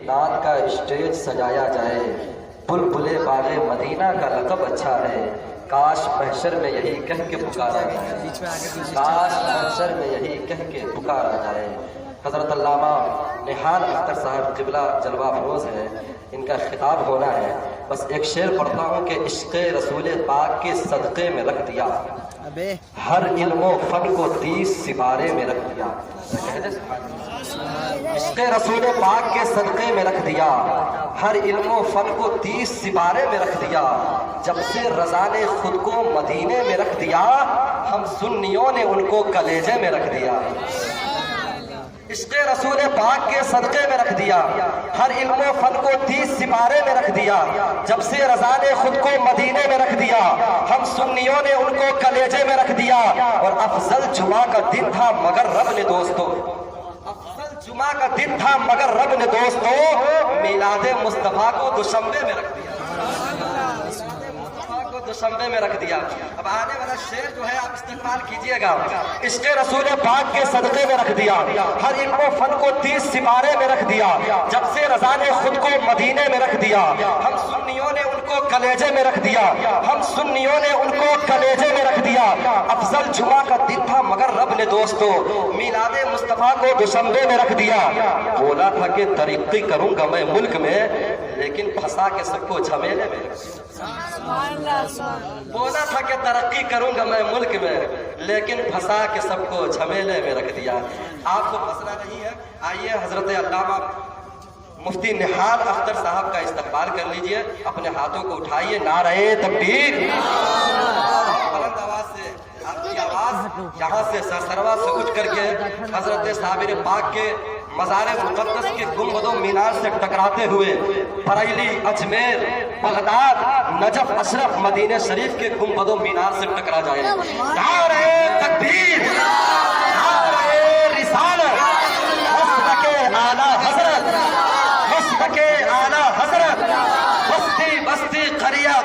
نعت کا اسٹیج سجایا جائے، بلبلے باغ مدینہ کا لقب اچھا ہے، کاش محشر میں یہی کہہ کے پکارا جائے، کاش محشر میں یہی کہہ کے پکارا جائے۔ حضرت علامہ نہال اختر صاحب قبلہ جلوہ افروز ہے، ان کا خطاب ہونا ہے، بس ایک شعر پڑھتا ہوں کہ عشق رسول پاک کے صدقے میں رکھ دیا، ہر علم و فن کو 30 سپارے میں رکھ دیا۔ عشق رسول پاک کے صدقے میں رکھ دیا، ہر علم و فن کو 30 سپارے میں رکھ دیا، جب سے رضا نے خود کو مدینے میں رکھ دیا، ہم سنیوں نے ان کو کلیجے میں رکھ دیا۔ عشق رسول پاک کے صدقے میں رکھ دیا، ہر علم و فن کو 30 سپارے میں رکھ دیا، جب سے رضا نے خود کو مدینے میں رکھ دیا، ہم سنیوں نے ان کو کلیجے میں رکھ دیا۔ اور افضل جمعہ کا دن تھا مگر رب نے دوستو، افضل جمعہ کا دن تھا مگر رب نے دوستو، میلاد مصطفیٰ کو دوشنبے میں رکھ دیا، دوشنبے میں رکھ دیا۔ اب آنے والا شعر جو ہے آپ استقبال کیجئے گا۔ عشق رسول پاک کے صدقے میں رکھ دیا، ہر علم و فن کو 30 سپارے میں رکھ دیا، جب سے رضا نے خود کو مدینے میں رکھ دیا، ہم سنیوں نے ان کو کلیجے میں رکھ دیا، ہم سنیوں نے ان کو کلیجے میں رکھ دیا۔ افضل جمعہ کا دن تھا مگر رب نے دوستو، میلاد مصطفیٰ کو دوشنبے میں رکھ دیا۔ بولا تھا کہ ترقی کروں گا میں ملک میں، لیکن پھنسا کے سب کو جھمیلے میں رکھ دیا۔ بولا تھا کہ ترقی کروں گا میں ملک میں، لیکن پھنسا کے سب کو جھمیلے میں رکھ دیا۔ آپ کو مسئلہ نہیں ہے، آئیے حضرت علامہ مفتی نہال اختر صاحب کا استقبال کر لیجئے، اپنے ہاتھوں کو اٹھائیے، نعرہ تکبیر۔ بلند آواز سے آپ کی آواز یہاں سے سرسروا سے اٹھ کر کے حضرت صابر پاک کے مزار مقدس کے گنبد و مینار سے ٹکراتے ہوئے بریلی، اجمیر، بغداد، نجف، اشرف، مدینہ شریف کے گنبد و مینار سے ٹکرا جائے۔ نعرہ تکبیر، نعرہ رسالت، مسلک اعلیٰ حضرت، مسلک اعلیٰ حضرت، بستی بستی قریہ